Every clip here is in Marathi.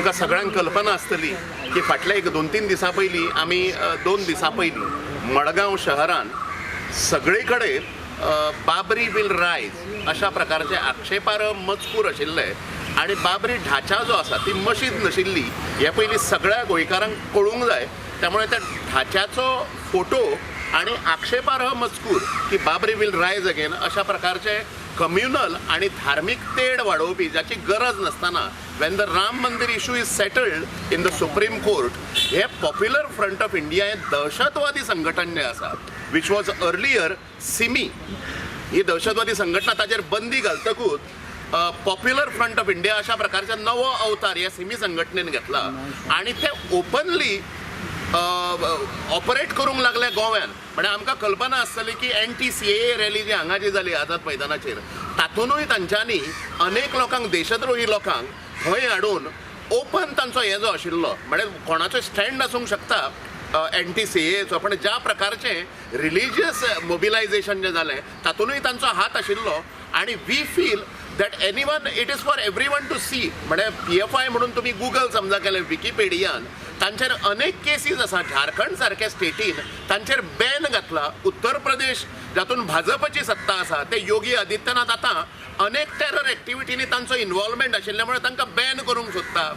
तुमकां सगळ्यांक कल्पना आसतली की फाटल्या एक 2-3 दिसां पयलीं आमी 2 दिसां पयलीं मडगांव शहरान सगळे कडेन बाबरी विल रायज अशा प्रकारचे आक्षेपार्ह मजकूर आशिल्ले आणि बाबरी ढाचा जो आसा ती मशीद नाशिल्ली हे पयलीं सगळ्या गोंयकारांक कळूंक जाय. त्यामुळे त्या ढाच्याचो फोटो आणि आक्षेपार्ह मजकूर की बाबरी विल रायज अगेन अशा प्रकारचे कम्युनल आणि धार्मिक तेड वाडोवपी ज्याची गरज नसताना वेन द राम मंदिर issue is settled in the supreme court हे पॉप्युलर फ्रंट ऑफ इंडिया हे दहशतवादी संघटन जे आसा विच वॉज अर्लियर सिमी ही दहशतवादी संघटना ताचेर बंदी घालतकूच पॉप्युलर फ्रंट ऑफ इंडिया अशा प्रकारचा नवो अवतार ह्या सिमी संघटनेन घेतला आणि ते ओपनली ऑपरेट करूंक लागले गोव्यान. म्हणजे आमकां कल्पना आसतली की NTCAA रॅली जी हांगा जी जाली आझाद मैदानाचेर तातूंतूय तांच्यांनी अनेक लोकांक देशद्रोही लोकांक थंय हाडून ओपन तांचो हे जो आशिल्लो म्हणजे कोणाचो स्टँड आसूंक शकता NTCAAचो पण ज्या प्रकारचे रिलिजियस मोबिलायझेशन जे जालें तातूंतूय तांचो हात आशिल्लो आणि we feel that anyone it is for everyone to see. म्हणजे PFI म्हणून तुम्ही गुगल समजा केलें विकिपेडियान तांचेर अनेक केसीस आसा. झारखंड सारख्या स्टेटीन तांचेर बॅन घातला. उत्तर प्रदेश जातून भाजपची सत्ता आसा ते योगी आदित्यनाथ आतां अनेक टेरर एक्टिविटींनी तांचो इन्वॉल्वमेंट आशिल्ल्यामुळे तांकां बॅन करूंक सोदता.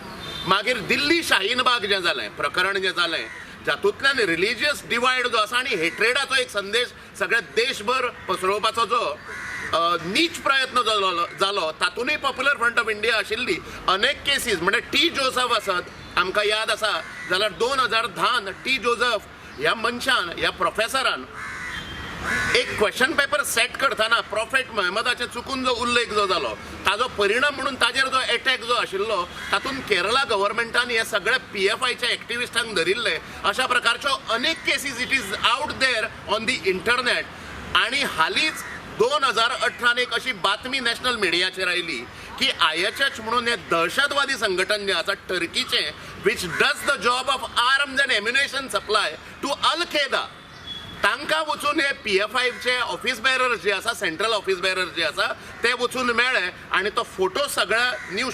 मागीर दिल्ली शाहीन बाग जें जालें प्रकरण जें जालें जातूंतल्यान रिलिजियस डिवायड जो आसा आनी हेट्रेडाचो एक संदेश सगळ्या देशभर पसरोवपाचो जो नीच प्रयत्न जालो तातूंतय पॉप्युलर फ्रंट ऑफ इंडिया आशिल्ली अनेक केसीस म्हणजे T. जोसफ आसत आमकां याद आसा जाल्यार 2010 T. जोसफ ह्या मनशान ह्या प्रोफेसरान एक क्वेश्चन पेपर सेट करतना प्रॉफेट महम्मदाचे चुकून जो उल्लेख जो जालो ताजो परिणाम म्हणून ताजेर जो अटॅक जो आशिल्लो तातूंत केरला गव्हर्मेंटान हे सगळे PFIच्या एक्टिविस्टांक धरिल्ले अशा प्रकारच्यो अनेक cases it is out there on the internet. आणि हालींच 2018 एक अशी बातमी नॅशनल मिडियाचेर आयली की IHH म्हणून हे दहशतवादी संघटन जे आसा टर्कीचे which does the job of arms and ammunition supply to Al Qaeda तांकां वचून हे PFIचे ऑफिस बेरर्स जे आसा सेंट्रल ऑफिस बेरर्स जे आसा ते वचून मेळ्ळे आणि तो फोटो सगळ्या न्यूज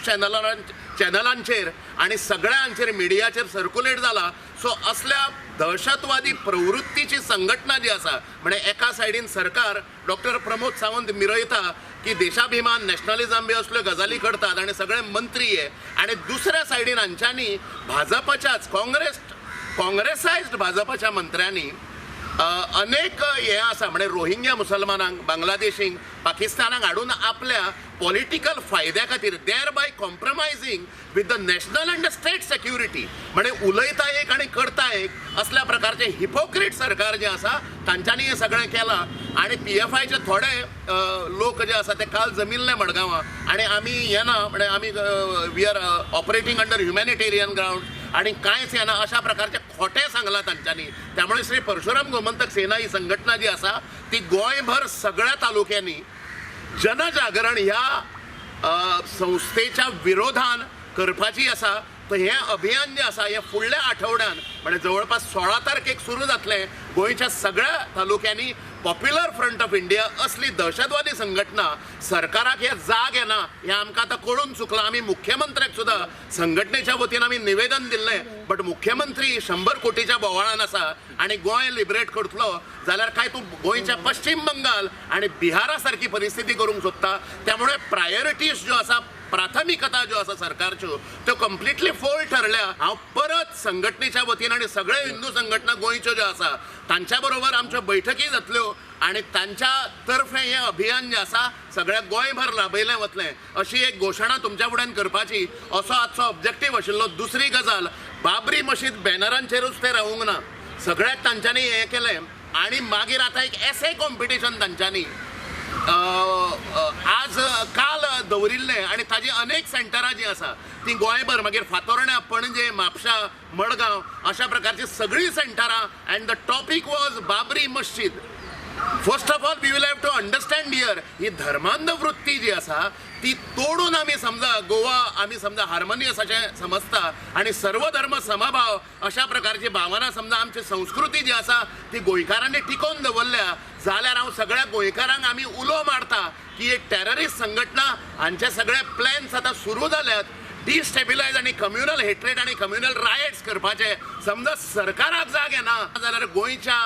चॅनलांचेर आणि सगळ्यांचेर मिडियाचेर सर्क्युलेट जाला. सो असल्या दहशतवादी प्रवृत्तीची संघटना जी आसा म्हणजे एका सायडीन सरकार डॉक्टर प्रमोद सावंत मिरयता की देशाभिमान नॅशनलिझम बी असल्यो गजाली करतात आणि सगळे मंत्री हे आणि दुसऱ्या सायडीन हांच्यांनी भाजपाच्याच काँग्रेसायज्ड भाजपाच्या मंत्र्यांनी अनेक हे आसा म्हणजे रोहिंग्या मुसलमानांक बांगलादेशींक पाकिस्तानाक हाडून आपल्या पॉलिटिकल फायद्या खातीर there by compromising with the national and state security म्हणजे उलयता एक आणि करता एक असल्या प्रकारचे हिपोक्रेट सरकार जे आसा तांच्यांनी हे सगळें केलां. आणि PFIचे थोडे लोक जे आसा ते काल जमिल्ले मडगांवां आणि आमी येना म्हणजे आमी we are operating under humanitarian ground आणि कांयच येना अशा प्रकारचे खोटे सांगला तांच्यांनी. त्यामुळे श्री परशुराम गोमंतक सेना ही संघटना जी आसा ती गोंयभर सगळ्या तालुक्यांनी जनजागरण ह्या संस्थेच्या विरोधान करपाची आसा. तर हे अभियान जे आसा हे फुडल्या आठवड्यान म्हणजे जवळपास 16 तारखेक सुरू जातले. गोंयच्या सगळ्या तालुक्यांनी पॉप्युलर फ्रंट ऑफ इंडिया असली दहशतवादी संघटना सरकाराक हे जाग येना हे आमकां आतां कळून चुकलां. आमी मुख्यमंत्र्याक सुद्दां संघटनेच्या वतीन आमी निवेदन दिल्लें बट मुख्यमंत्री 100 कोटीच्या बोवाळान आसा आणि गोंय लिबरेट करतलो जाल्यार काय तूं गोंयच्या पश्चिम बंगाल आणि बिहारा सारखी परिस्थिती करूंक सोदता. त्यामुळे प्रायोरिटीज ज्यो आसा प्राथमिकता ज्यो आसा सरकारच्यो त्यो कंप्लिटली फोल ठरल्या. हांव परत संघटनेच्या वतीन आणि सगळे हिंदू संघटना गोंयच्यो ज्यो आसा तांच्या बरोबर आमच्यो बैठकी जातल्यो आणि तांच्या तर्फे हे अभियान जे आसा सगळ्या गोंयभर राबयलें वतलें अशी एक घोशणा तुमच्या फुड्यान करपाची असो आजचो ऑब्जेक्टीव आशिल्लो. दुसरी गजाल बाबरी मशीद बॅनरांचेरूच ते रावूंक ना सगळ्याक तांच्यांनी हें केलें आणि मागीर आतां एक एसे कॉम्पिटिशन तांच्यांनी आज काल दवरिल्ले आणि ताजी अनेक सेंटरां जी आसा ती गोंयभर मागीर फातोर्ड्या पणजे म्हापशा मडगांव अशा प्रकारची सगळी सेंटरां and the topic was Babri Masjid. First of all we will have to understand here ही धर्मांध वृत्ती जी आसा ती तोडून आमी समजा गोवा आमी समजा हार्मोनियस अशें समजता आणि सर्व धर्म समभाव अशा प्रकारची भावना समजा आमची संस्कृती जी आसा ती गोंयकारांनी टिकोवन दवरल्या जाल्यार हांव सगळ्या गोंयकारांक आमी उलो मारता की एक टेररिस्ट संघटना हांचे सगळे प्लॅन्स आतां सुरू जाल्यात. डिस्टेबिलायज आनी कम्युनल हेट्रेड आनी कम्युनल रायट्स करपाचे समजा सरकाराक जाग येना जाल्यार गोंयच्या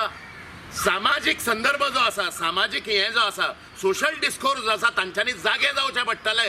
सामाजीक संदर्भ जो आसा सामाजीक हें जो आसा सोशल डिस्कोर्स जो आसा तांच्यांनी जागे जावचे पडटले